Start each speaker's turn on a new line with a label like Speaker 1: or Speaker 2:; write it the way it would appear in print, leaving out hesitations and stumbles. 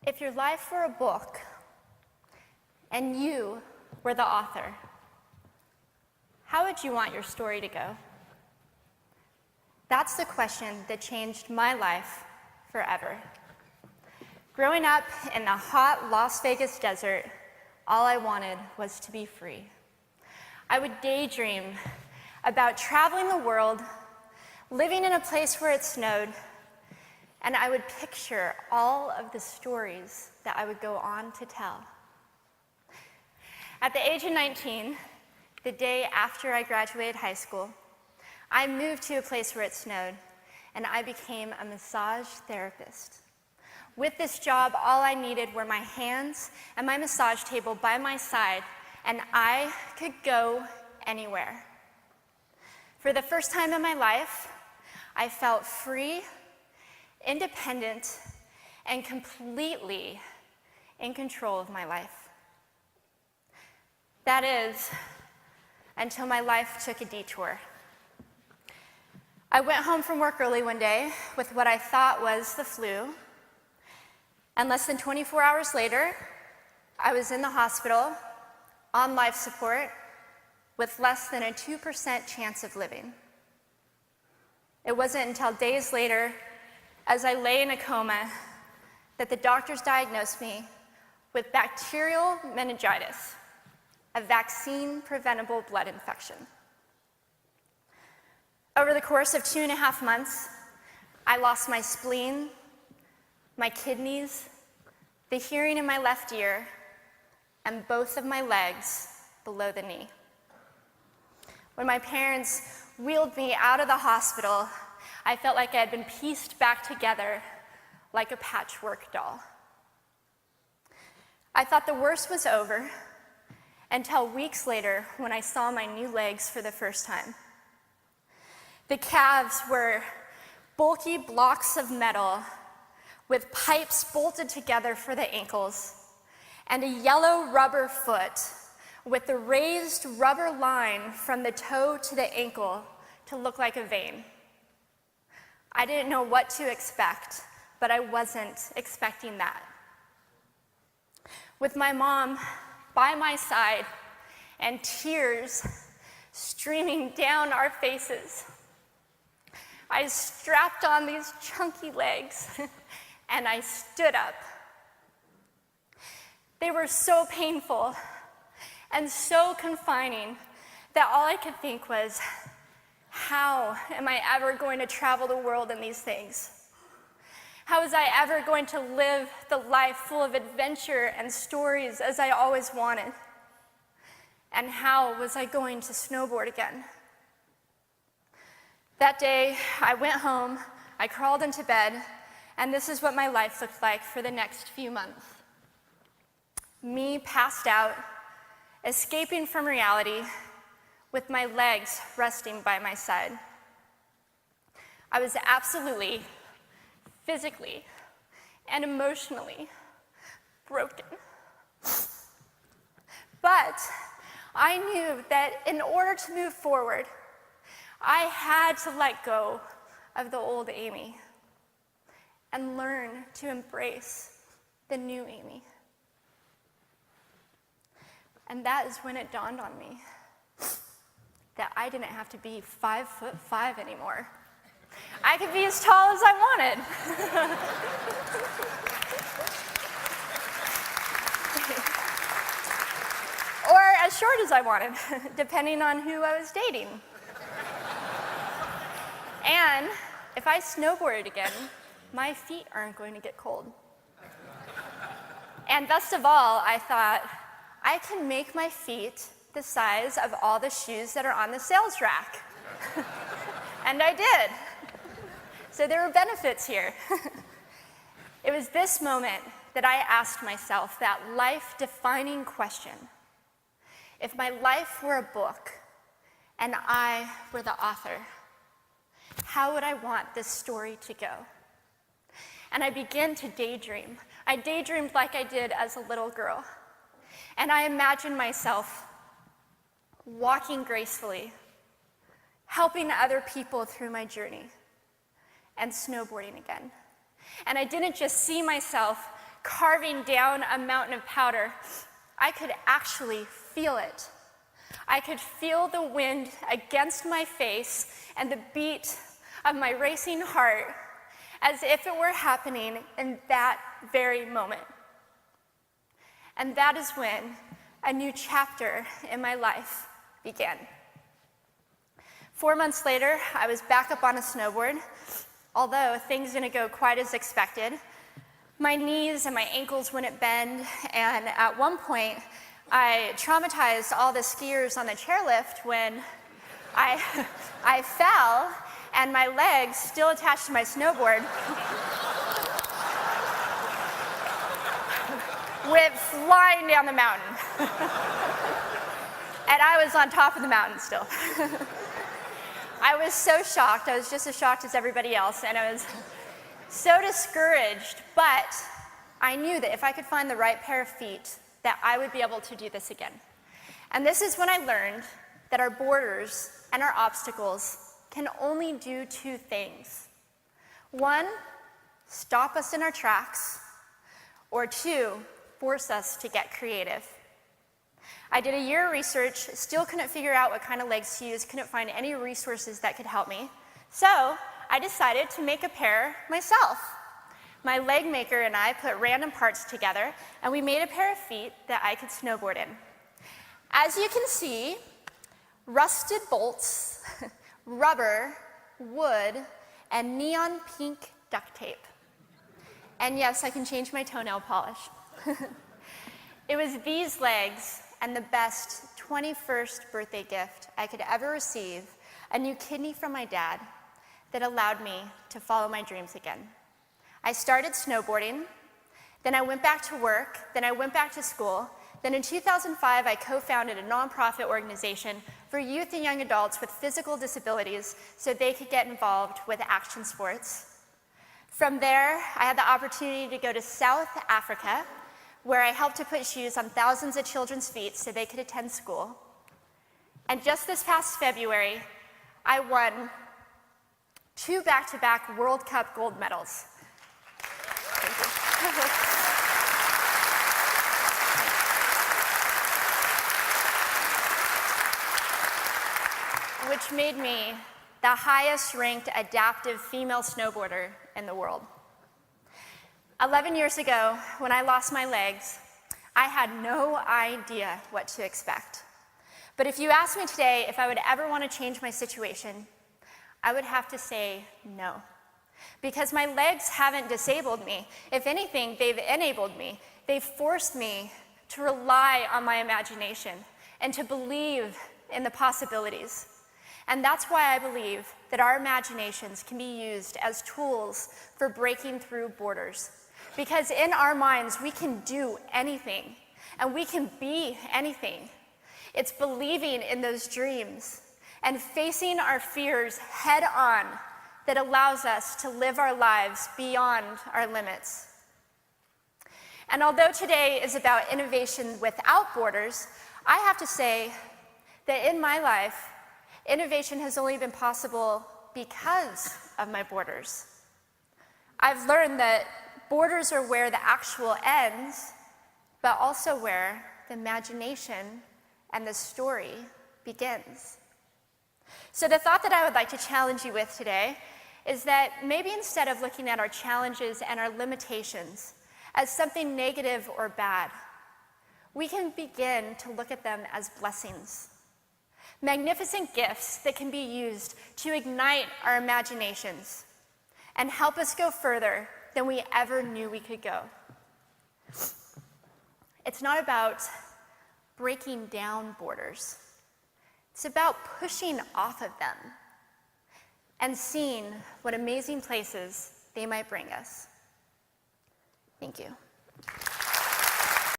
Speaker 1: If your life were a book and you were the author, how would you want your story to go? That's the question that changed my life forever. Growing up in the hot Las Vegas desert, all I wanted was to be free. I would daydream about traveling the world, living in a place where it snowed, and I would picture all of the stories that I would go on to tell. At the age of 19, the day after I graduated high school, I moved to a place where it snowed, and I became a massage therapist. With this job, all I needed were my hands and my massage table by my side, and I could go anywhere. For the first time in my life, I felt free, independent, and completely in control of my life. That is, until my life took a detour. I went home from work early one day with what I thought was the flu, and less than 24 hours later, I was in the hospital on life support with less than a 2% chance of living. It wasn't until days later, as I lay in a coma, that the doctors diagnosed me with bacterial meningitis, a vaccine-preventable blood infection. Over the course of 2.5 months, I lost my spleen, my kidneys, the hearing in my left ear, and both of my legs below the knee. When my parents wheeled me out of the hospital, I felt like I had been pieced back together like a patchwork doll. I thought the worst was over until weeks later when I saw my new legs for the first time. The calves were bulky blocks of metal with pipes bolted together for the ankles, and a yellow rubber foot with the raised rubber line from the toe to the ankle to look like a vein. I didn't know what to expect, but I wasn't expecting that. With my mom by my side and tears streaming down our faces, I strapped on these chunky legs and I stood up. They were so painful and so confining that all I could think was, how am I ever going to travel the world in these things? How was I ever going to live the life full of adventure and stories as I always wanted? And how was I going to snowboard again? That day, I went home, I crawled into bed, and this is what my life looked like for the next few months. Me passed out, escaping from reality, with my legs resting by my side. I was absolutely, physically, and emotionally broken. But I knew that in order to move forward, I had to let go of the old Amy and learn to embrace the new Amy. And that is when it dawned on me that I didn't have to be 5'5" anymore. I could be as tall as I wanted. Or as short as I wanted, depending on who I was dating. And if I snowboarded again, my feet aren't going to get cold. And best of all, I thought, I can make my feet the size of all the shoes that are on the sales rack. And I did. So there were benefits here. It was this moment that I asked myself that life-defining question. If my life were a book and I were the author, how would I want this story to go? And I began to daydream. I daydreamed like I did as a little girl. And I imagined myself walking gracefully, helping other people through my journey, and snowboarding again. And I didn't just see myself carving down a mountain of powder, I could actually feel it. I could feel the wind against my face and the beat of my racing heart as if it were happening in that very moment. And that is when a new chapter in my life began. 4 months later, I was back up on a snowboard, although things didn't go quite as expected. My knees and my ankles wouldn't bend, and at one point, I traumatized all the skiers on the chairlift when I fell, and my legs, still attached to my snowboard, went flying down the mountain. And I was on top of the mountain still. I was so shocked. I was just as shocked as everybody else, and I was so discouraged, but I knew that if I could find the right pair of feet, that I would be able to do this again. And this is when I learned that our borders and our obstacles can only do two things. One, stop us in our tracks, or two, force us to get creative. I did a year of research, still couldn't figure out what kind of legs to use, couldn't find any resources that could help me. So I decided to make a pair myself. My leg maker and I put random parts together, and we made a pair of feet that I could snowboard in. As you can see, rusted bolts, rubber, wood, and neon pink duct tape. And yes, I can change my toenail polish. It was these legs and the best 21st birthday gift I could ever receive, a new kidney from my dad, that allowed me to follow my dreams again. I started snowboarding, then I went back to work, then I went back to school. Then in 2005, I co-founded a nonprofit organization for youth and young adults with physical disabilities so they could get involved with action sports. From there, I had the opportunity to go to South Africa, where I helped to put shoes on thousands of children's feet so they could attend school. And just this past February, I won 2 back-to-back World Cup gold medals. Thank you. Which made me the highest-ranked adaptive female snowboarder in the world. 11 years ago, when I lost my legs, I had no idea what to expect. But if you asked me today if I would ever want to change my situation, I would have to say no. Because my legs haven't disabled me. If anything, they've enabled me. They've forced me to rely on my imagination and to believe in the possibilities. And that's why I believe that our imaginations can be used as tools for breaking through borders. Because in our minds, we can do anything, and we can be anything. It's believing in those dreams and facing our fears head on that allows us to live our lives beyond our limits. And although today is about innovation without borders, I have to say that in my life, innovation has only been possible because of my borders. I've learned that borders are where the actual ends, but also where the imagination and the story begins. So the thought that I would like to challenge you with today is that maybe instead of looking at our challenges and our limitations as something negative or bad, we can begin to look at them as blessings. Magnificent gifts that can be used to ignite our imaginations and help us go further than we ever knew we could go. It's not about breaking down borders. It's about pushing off of them and seeing what amazing places they might bring us. Thank you.